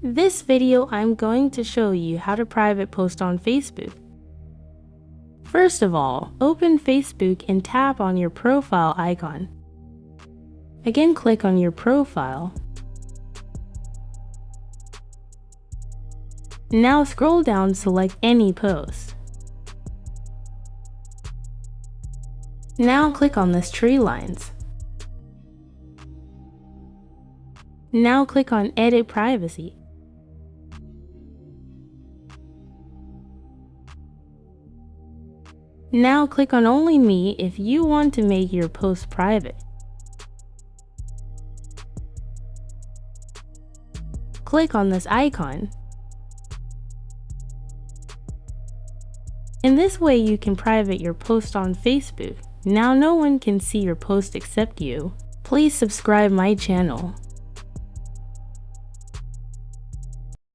This video I'm going to show you how to private post on Facebook. First of all, open Facebook and tap on your profile icon. Again, click on your profile. Now scroll down, select any post. Now click on this tree lines. Now click on Edit Privacy. Now click on Only Me if you want to make your post private. Click on this icon. In this way you can private your post on Facebook. Now no one can see your post except you. Please subscribe my channel.